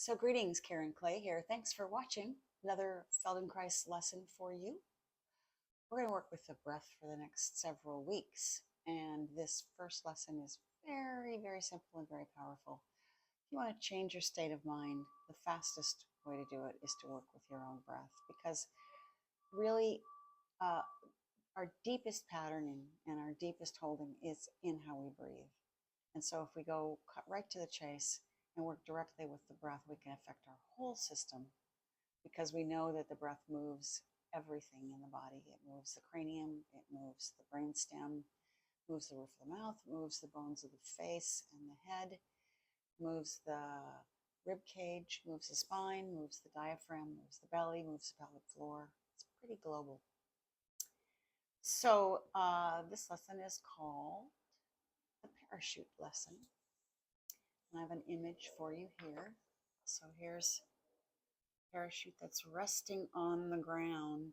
So greetings, Karen Clay here. Thanks for watching another Feldenkrais lesson for you. We're going to work with the breath for the next several weeks. And this first lesson is very, very simple and very powerful. If you want to change your state of mind, the fastest way to do it is to work with your own breath because really uh, our deepest patterning and our deepest holding is in how we breathe. And so if we go cut right to the chase and work directly with the breath, we can affect our whole system because we know that the breath moves everything in the body. It moves the cranium, it moves the brainstem, moves the roof of the mouth, moves the bones of the face and the head, moves the rib cage, moves the spine, moves the diaphragm, moves the belly, moves the pelvic floor. It's pretty global. So this lesson is called the parachute lesson. And I have an image for you here. So here's a parachute that's resting on the ground.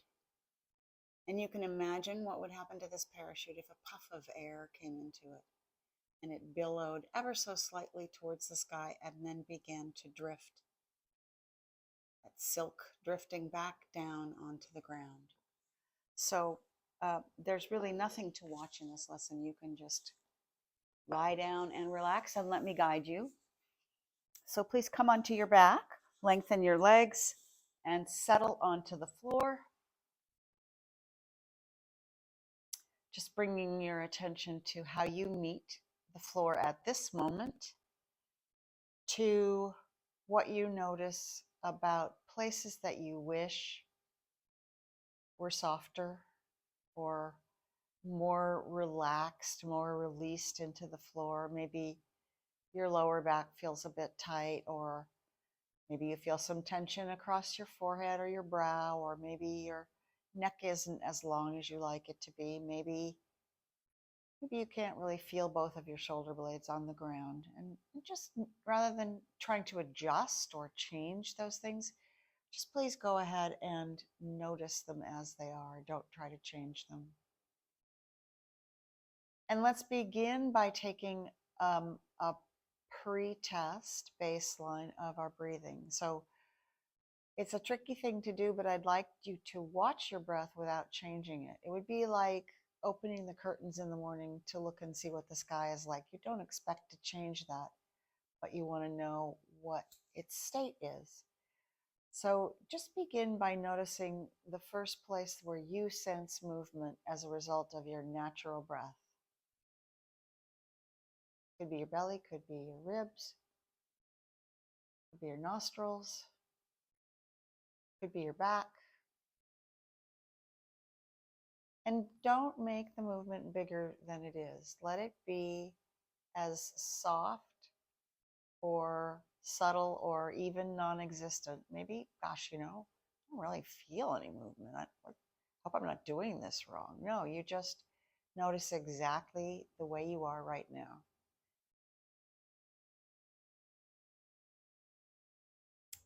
And you can imagine what would happen to this parachute if a puff of air came into it and it billowed ever so slightly towards the sky and then began to drift. That silk drifting back down onto the ground. So there's really nothing to watch in this lesson. You can just lie down and relax and let me guide you. So please come onto your back, lengthen your legs, and settle onto the floor. Just bringing your attention to how you meet the floor at this moment, to what you notice about places that you wish were softer or more relaxed, more released into the floor. Maybe your lower back feels a bit tight, or maybe you feel some tension across your forehead or your brow, or maybe your neck isn't as long as you like it to be. Maybe you can't really feel both of your shoulder blades on the ground. And just rather than trying to adjust or change those things, just please go ahead and notice them as they are. Don't try to change them. And let's begin by taking a pre-test baseline of our breathing. So it's a tricky thing to do, but I'd like you to watch your breath without changing it. It would be like opening the curtains in the morning to look and see what the sky is like. You don't expect to change that, but you want to know what its state is. So just begin by noticing the first place where you sense movement as a result of your natural breath. Could be your belly, could be your ribs, could be your nostrils, could be your back. And don't make the movement bigger than it is. Let it be as soft or subtle or even non-existent. Maybe, gosh, I don't really feel any movement. I hope I'm not doing this wrong. No, you just notice exactly the way you are right now.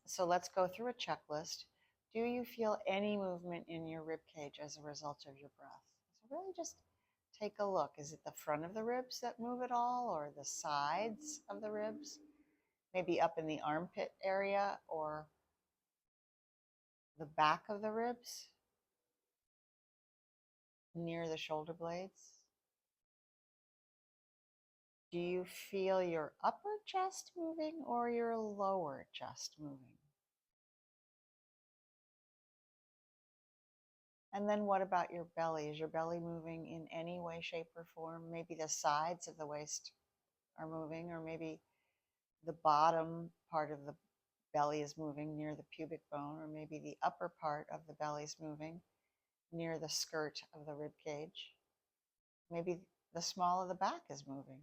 So let's go through a checklist. Do you feel any movement in your rib cage as a result of your breath? So really just take a look. Is it the front of the ribs that move at all, or the sides of the ribs? Maybe up in the armpit area or the back of the ribs, near the shoulder blades? Do you feel your upper chest moving or your lower chest moving? And then what about your belly? Is your belly moving in any way, shape, or form? Maybe the sides of the waist are moving, or maybe the bottom part of the belly is moving near the pubic bone, or maybe the upper part of the belly is moving near the skirt of the rib cage. Maybe the small of the back is moving.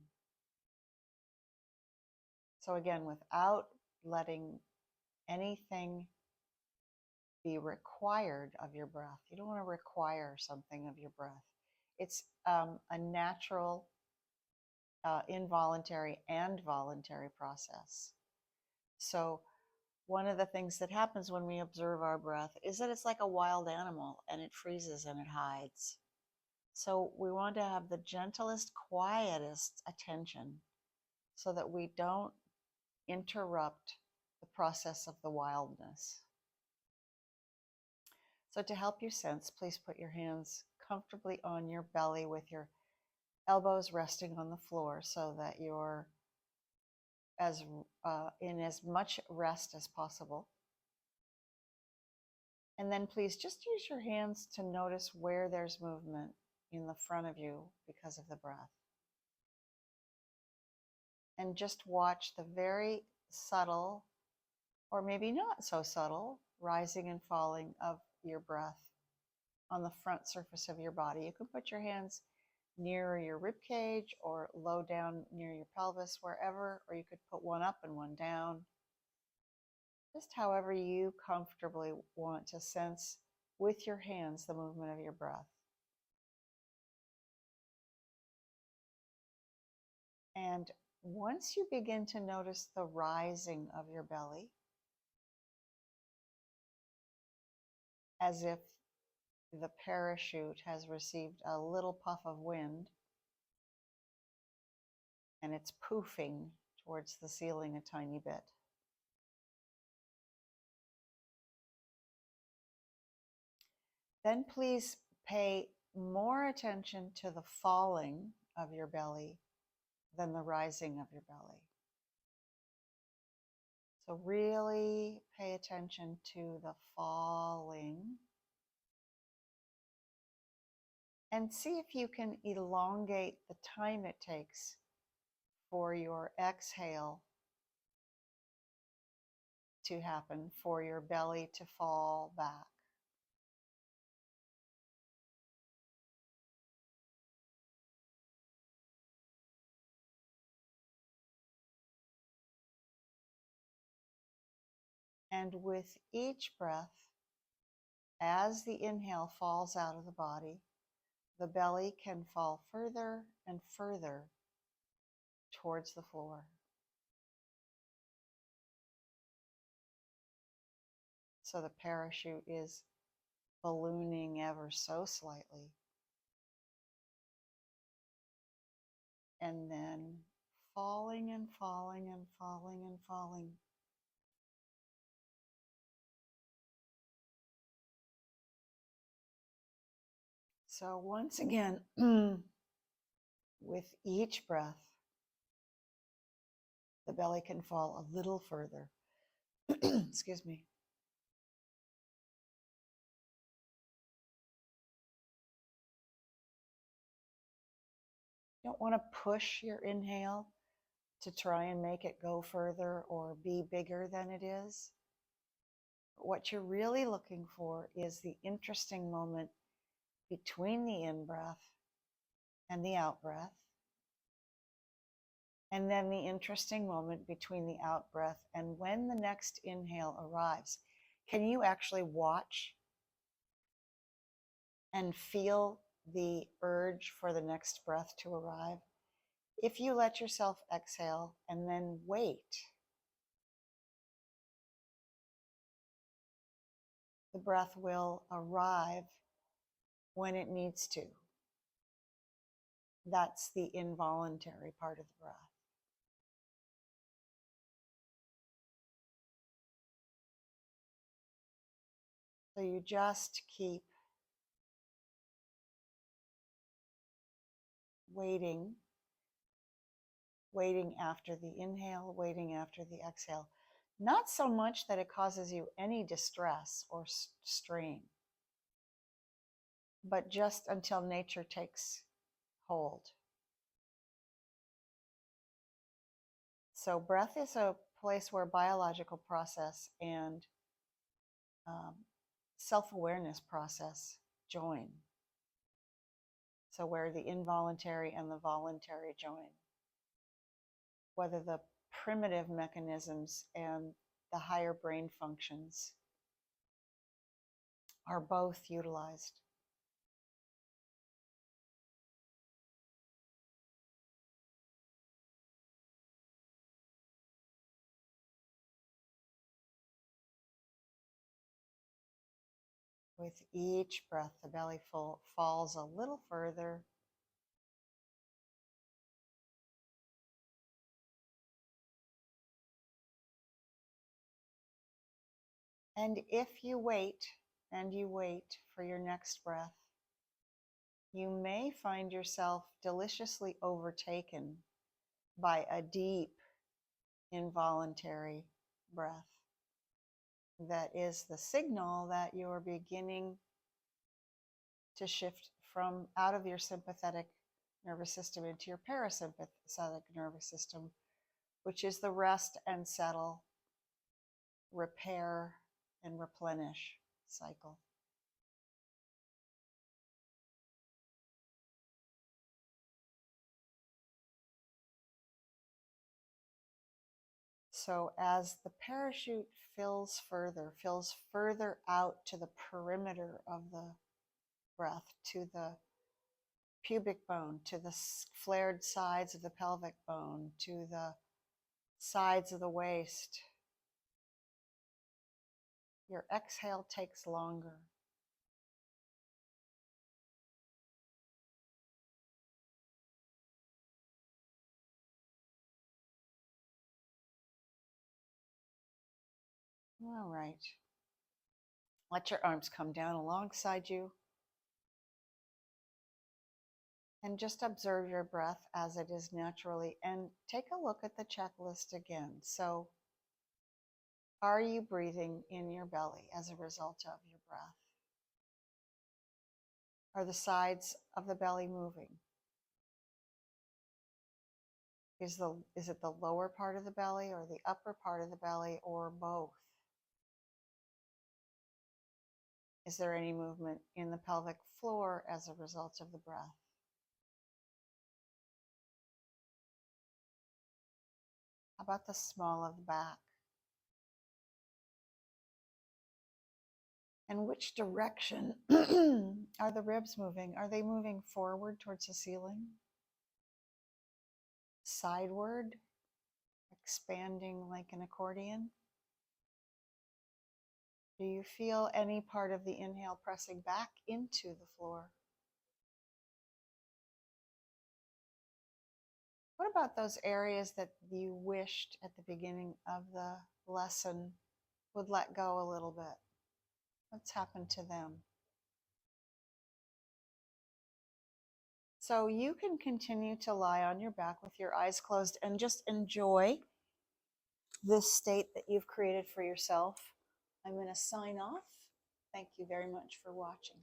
So again, without letting anything be required of your breath. You don't want to require something of your breath. It's a natural, involuntary and voluntary process. So one of the things that happens when we observe our breath is that it's like a wild animal, and it freezes and it hides. So we want to have the gentlest, quietest attention so that we don't interrupt the process of the wildness. So to help you sense, please put your hands comfortably on your belly with your elbows resting on the floor so that you're in as much rest as possible. And then please just use your hands to notice where there's movement in the front of you because of the breath. And just watch the very subtle, or maybe not so subtle, rising and falling of your breath on the front surface of your body. You can put your hands near your rib cage or low down near your pelvis, wherever, or you could put one up and one down. Just however you comfortably want to sense with your hands the movement of your breath. And once you begin to notice the rising of your belly, as if the parachute has received a little puff of wind and it's poofing towards the ceiling a tiny bit. Then please pay more attention to the falling of your belly than the rising of your belly. So really pay attention to the falling and see if you can elongate the time it takes for your exhale to happen, for your belly to fall back. And with each breath, as the inhale falls out of the body, the belly can fall further and further towards the floor. So the parachute is ballooning ever so slightly. And then falling and falling and falling and falling. So once again, with each breath, the belly can fall a little further. Excuse me. You don't want to push your inhale to try and make it go further or be bigger than it is. But what you're really looking for is the interesting moment between the in-breath and the out-breath, and then the interesting moment between the out-breath and when the next inhale arrives. Can you actually watch and feel the urge for the next breath to arrive? If you let yourself exhale and then wait, the breath will arrive when it needs to. That's the involuntary part of the breath. So you just keep waiting after the inhale, waiting after the exhale. Not so much that it causes you any distress or strain, but just until nature takes hold. So breath is a place where biological process and self-awareness process join. So where the involuntary and the voluntary join. Whether the primitive mechanisms and the higher brain functions are both utilized. With each breath, the belly falls a little further. And if you wait and you wait for your next breath, you may find yourself deliciously overtaken by a deep involuntary breath that is the signal that you're beginning to shift from out of your sympathetic nervous system into your parasympathetic nervous system, which is the rest and settle, repair and replenish cycle. So as the parachute fills further out to the perimeter of the breath, to the pubic bone, to the flared sides of the pelvic bone, to the sides of the waist, your exhale takes longer. All right. Let your arms come down alongside you. And just observe your breath as it is naturally. And take a look at the checklist again. So, are you breathing in your belly as a result of your breath? Are the sides of the belly moving? Is it the lower part of the belly or the upper part of the belly or both? Is there any movement in the pelvic floor as a result of the breath? How about the small of the back? And which direction are the ribs moving? Are they moving forward towards the ceiling? Sideward, expanding like an accordion? Do you feel any part of the inhale pressing back into the floor? What about those areas that you wished at the beginning of the lesson would let go a little bit? What's happened to them? So you can continue to lie on your back with your eyes closed and just enjoy this state that you've created for yourself. I'm going to sign off. Thank you very much for watching.